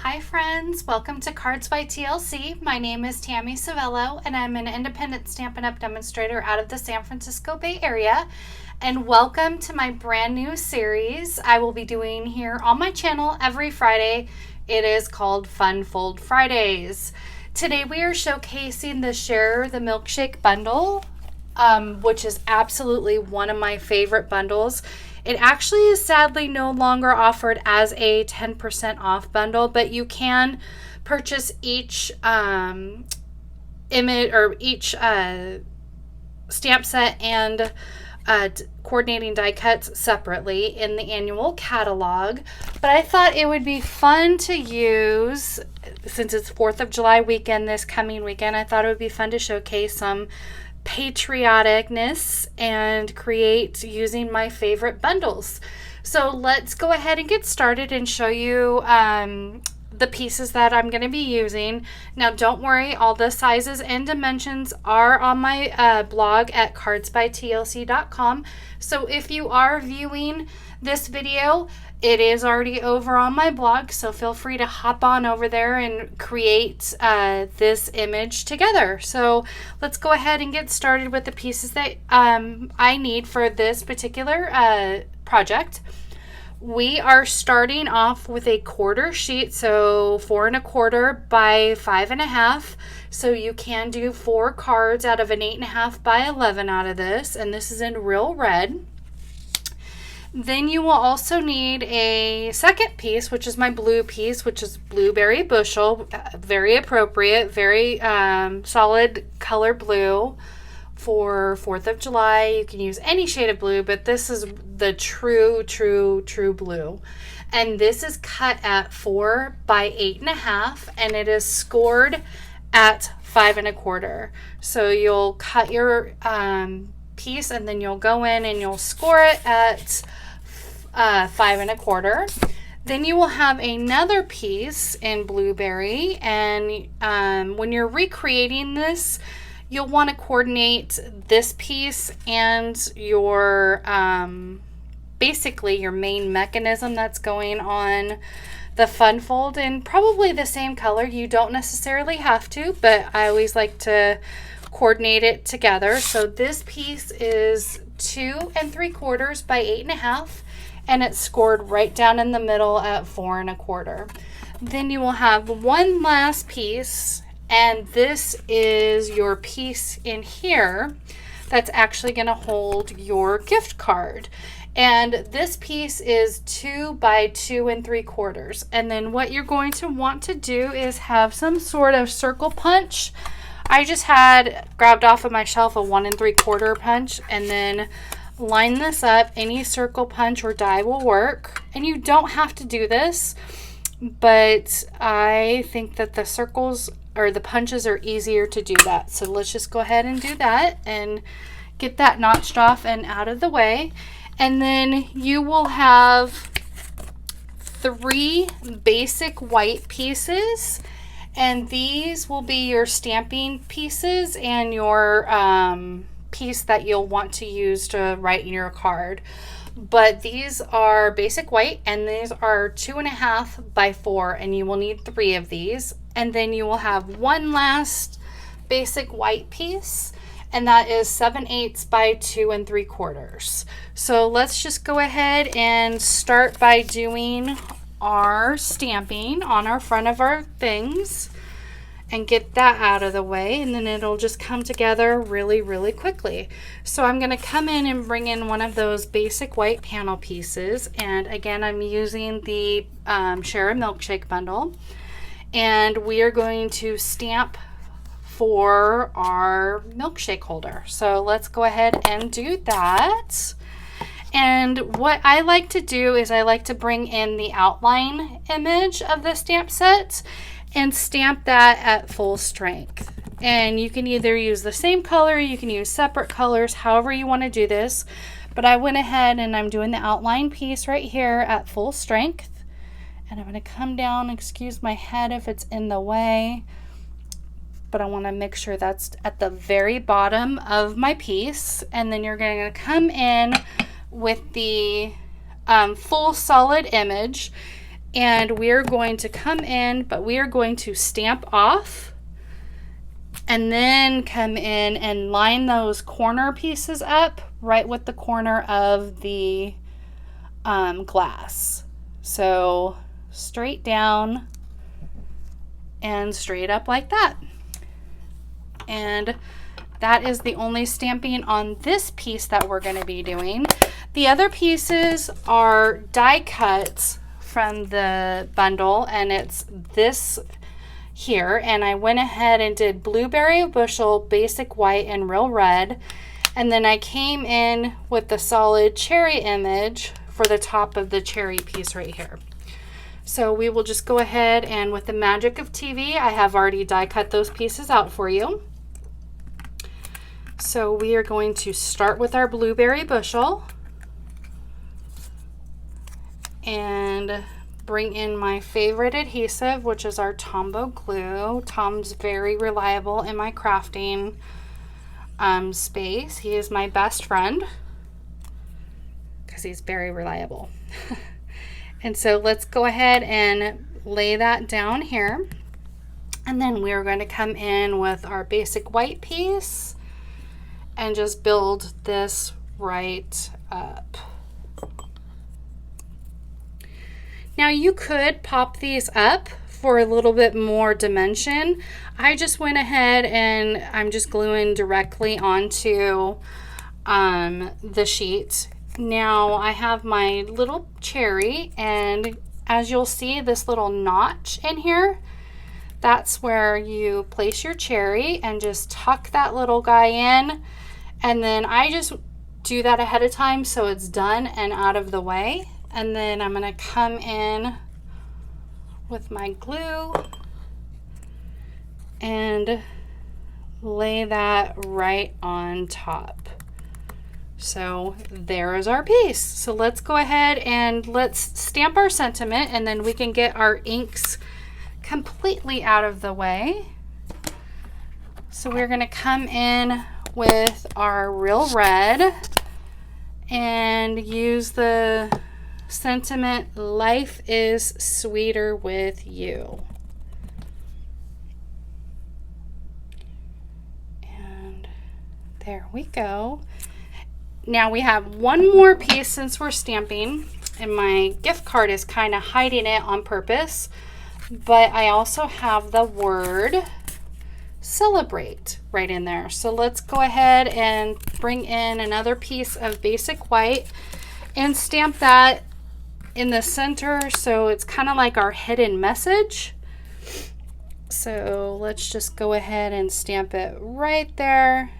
Hi friends, welcome to Cards by TLC. My name is Tammy Savello and I'm an independent Stampin' Up! Demonstrator out of the San Francisco Bay Area. And welcome to my brand new series I will be doing here on my channel every Friday. It is called Fun Fold Fridays. Today we are showcasing the Share the Milkshake Bundle, which is absolutely one of my favorite bundles. It actually is sadly no longer offered as a 10% off bundle, but you can purchase each image or each stamp set and coordinating die cuts separately in the annual catalog. But I thought it would be fun to use, since it's 4th of July weekend this coming weekend, I thought it would be fun to showcase some patrioticness and create using my favorite bundles. So let's go ahead and get started and show you the pieces that I'm going to be using. Now don't worry, all the sizes and dimensions are on my blog at cardsbytlc.com. So if you are viewing this video, it is already over on my blog, so feel free to hop on over there and create this image together. So let's go ahead and get started with the pieces that I need for this particular project. We are starting off with a quarter sheet, so 4 1/4 by 5 1/2. So you can do 4 cards out of an 8 1/2 by 11 out of this, and this is in real red. Then you will also need a second piece, which is my blue piece, which is blueberry bushel. Very appropriate, very solid color blue for 4th of July. You can use any shade of blue, but this is the true blue. And this is cut at 4 by 8 1/2, and it is scored at 5 1/4. So you'll cut your piece, and then you'll go in and you'll score it at 5 1/4. Then you will have another piece in blueberry, and when you're recreating this, you'll want to coordinate this piece and your basically your main mechanism that's going on the fun fold in probably the same color. You don't necessarily have to, but I always like to coordinate it together. So this piece is 2 3/4 by 8 1/2, and it's scored right down in the middle at 4 1/4. Then you will have one last piece, and this is your piece in here that's actually going to hold your gift card. And this piece is 2 by 2 3/4. And then what you're going to want to do is have some sort of circle punch. I just had grabbed off of my shelf a 1 3/4 punch, and then line this up. Any circle punch or die will work, and you don't have to do this, but I think that the circles or the punches are easier to do that. So let's just go ahead and do that and get that notched off and out of the way. And then you will have 3 basic white pieces, and these will be your stamping pieces and your piece that you'll want to use to write in your card. But these are basic white, and these are 2 1/2 by 4, and you will need 3 of these. And then you will have one last basic white piece, and that is 7/8 by 2 3/4. So let's just go ahead and start by doing our stamping on our front of our things and get that out of the way, and then it'll just come together really quickly. So I'm going to come in and bring in one of those basic white panel pieces, and again I'm using the Share a Milkshake Bundle, and we are going to stamp for our milkshake holder. So let's go ahead and do that. And what I like to do is I like to bring in the outline image of the stamp set and stamp that at full strength. And you can either use the same color, you can use separate colors, however you want to do this. But I went ahead and I'm doing the outline piece right here at full strength. And I'm going to come down, excuse my head if it's in the way, but I want to make sure that's at the very bottom of my piece. And then you're going to come in with the full solid image, And we're going to come in, but we are going to stamp off and then come in and line those corner pieces up right with the corner of the glass. So straight down and straight up like that. And that is the only stamping on this piece that we're going to be doing. The other pieces are die cuts from the bundle, and it's this here, and I went ahead and did blueberry bushel, basic white, and real red, and then I came in with the solid cherry image for the top of the cherry piece right here. So we will just go ahead, and with the magic of TV, I have already die cut those pieces out for you. So we are going to start with our blueberry bushel and bring in my favorite adhesive, which is our Tombow glue. Tom's very reliable in my crafting space. He is my best friend because he's very reliable. And so let's go ahead and lay that down here. And then we're going to come in with our basic white piece and just build this right up. Now you could pop these up for a little bit more dimension. I just went ahead and I'm just gluing directly onto the sheet. Now I have my little cherry, and as you'll see, this little notch in here, that's where you place your cherry and just tuck that little guy in. And then I just do that ahead of time so it's done and out of the way. And then I'm going to come in with my glue and lay that right on top. So there is our piece. So let's go ahead and let's stamp our sentiment, and then we can get our inks completely out of the way. So we're going to come in with our real red and use the sentiment, life is sweeter with you. And there we go. Now we have one more piece since we're stamping, and my gift card is kind of hiding it on purpose, but I also have the word celebrate right in there. So let's go ahead and bring in another piece of basic white and stamp that in the center, so it's kind of like our hidden message. So let's just go ahead and stamp it right there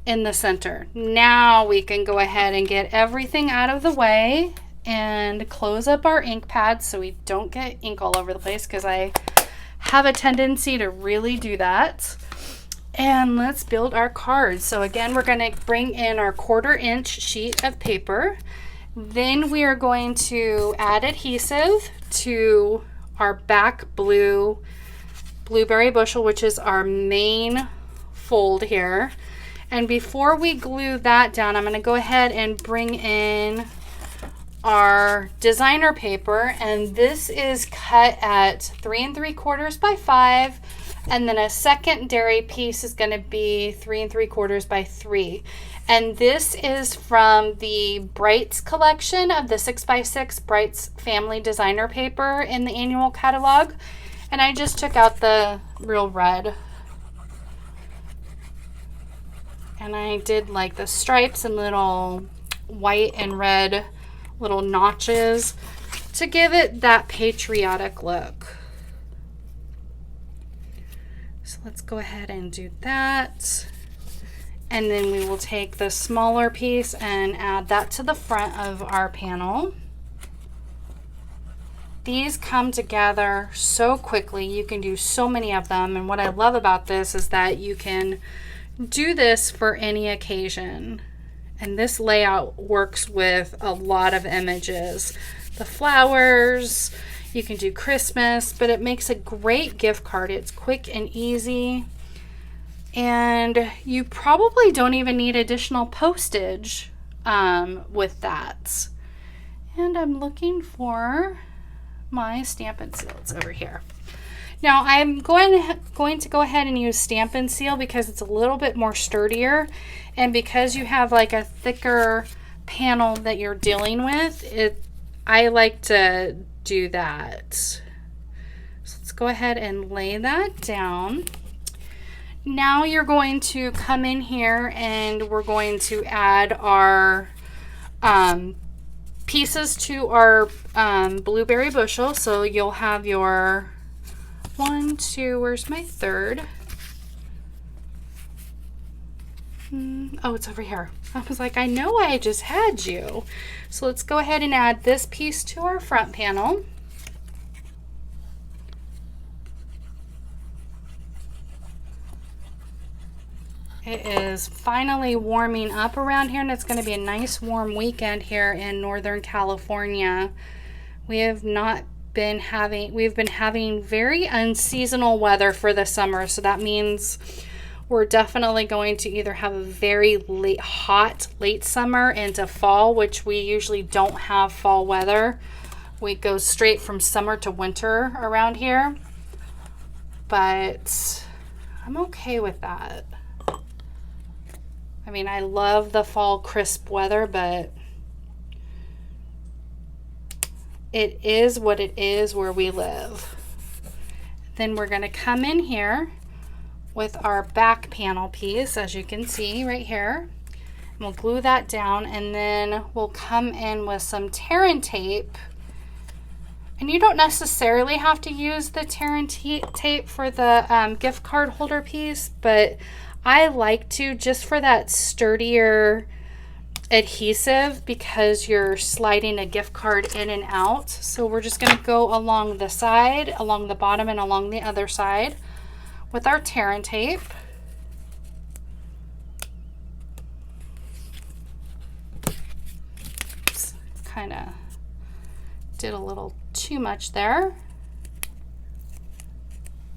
in the center. Now we can go ahead and get everything out of the way and close up our ink pad so we don't get ink all over the place, because I have a tendency to really do that. And let's build our cards. So again, we're going to bring in our 1/4 inch sheet of paper. Then we are going to add adhesive to our back blue blueberry bushel, which is our main fold here. And before we glue that down, I'm going to go ahead and bring in our designer paper, and this is cut at 3 3/4 by 5, and then a secondary piece is going to be 3 3/4 by 3. And this is from the Brights collection of the 6x6 Brights family designer paper in the annual catalog. And I just took out the real red. And I did like the stripes and little white and red little notches to give it that patriotic look. So let's go ahead and do that. And then we will take the smaller piece and add that to the front of our panel. These come together so quickly. You can do so many of them. And what I love about this is that you can do this for any occasion. And this layout works with a lot of images. The flowers, you can do Christmas, but it makes a great gift card. It's quick and easy. And you probably don't even need additional postage with that. And I'm looking for my Stampin' Seal? It's over here. Now I'm going to go ahead and use Stampin' Seal because it's a little bit more sturdier, and because you have like a thicker panel that you're dealing with, I like to do that. So let's go ahead and lay that down. Now you're going to come in here and we're going to add our pieces to our blueberry bushel. So you'll have your 1, 2, where's my third? Oh, it's over here. I was like, I know I just had you. So let's go ahead and add this piece to our front panel. It is finally warming up around here, and it's going to be a nice warm weekend here in Northern California. We've been having very unseasonal weather for the summer, so that means we're definitely going to either have a very hot late summer into fall, which we usually don't have fall weather. We go straight from summer to winter around here, but I'm okay with that. I mean, I love the fall crisp weather, but it is what it is where we live. Then we're going to come in here with our back panel piece, as you can see right here. And we'll glue that down, and then we'll come in with some tear and tape. And you don't necessarily have to use the tear and tape for the gift card holder piece, but I like to, just for that sturdier adhesive, because you're sliding a gift card in and out. So we're just going to go along the side, along the bottom, and along the other side with our tear and tape. Kind of did a little too much there.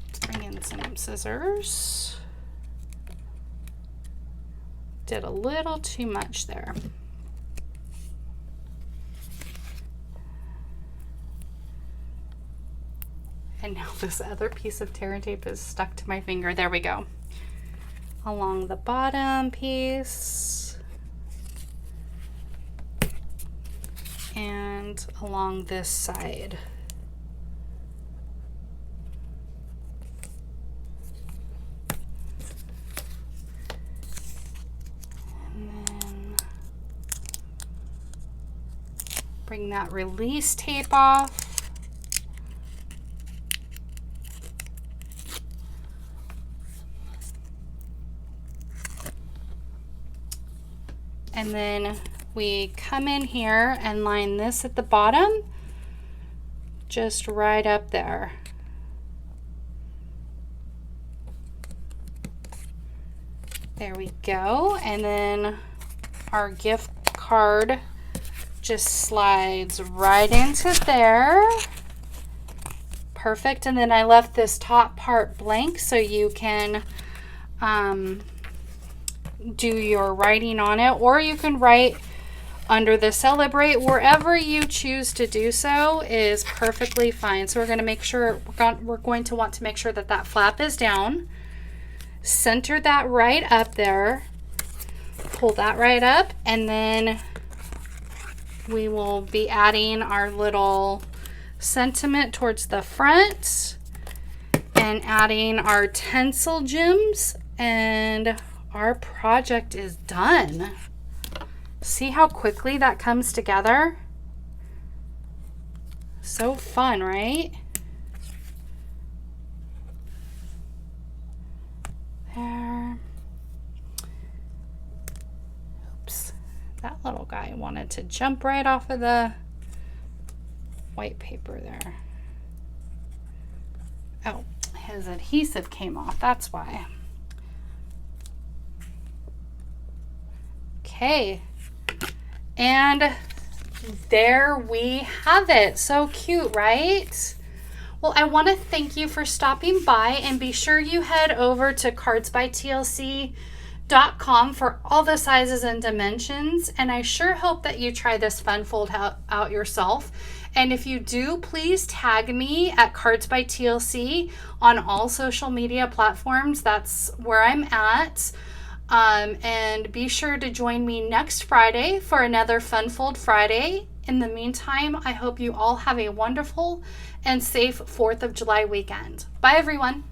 Let's bring in some scissors. Did a little too much there. And now this other piece of tear and tape is stuck to my finger. There we go. Along the bottom piece. And along this side. Bring that release tape off. And then we come in here and line this at the bottom, just right up there. There we go. And then our gift card just slides right into there. Perfect. And then I left this top part blank so you can do your writing on it, or you can write under the celebrate. Wherever you choose to do so is perfectly fine. So we're going to make sure, we're going to want to make sure that that flap is down. Center that right up there. Pull that right up, and then we will be adding our little sentiment towards the front and adding our tinsel gems, and our project is done. See how quickly that comes together? So fun, right? There. Oops. That little guy wanted to jump right off of the white paper there. Oh, his adhesive came off, that's why. Okay, and there we have it. So cute, right? Well, I want to thank you for stopping by, and be sure you head over to Cards by TLC com for all the sizes and dimensions, and I sure hope that you try this fun fold out yourself. And if you do, please tag me at Cards by TLC on all social media platforms. That's where I'm at. And be sure to join me next Friday for another Fun Fold Friday. In the meantime, I hope you all have a wonderful and safe 4th of July weekend. Bye, everyone.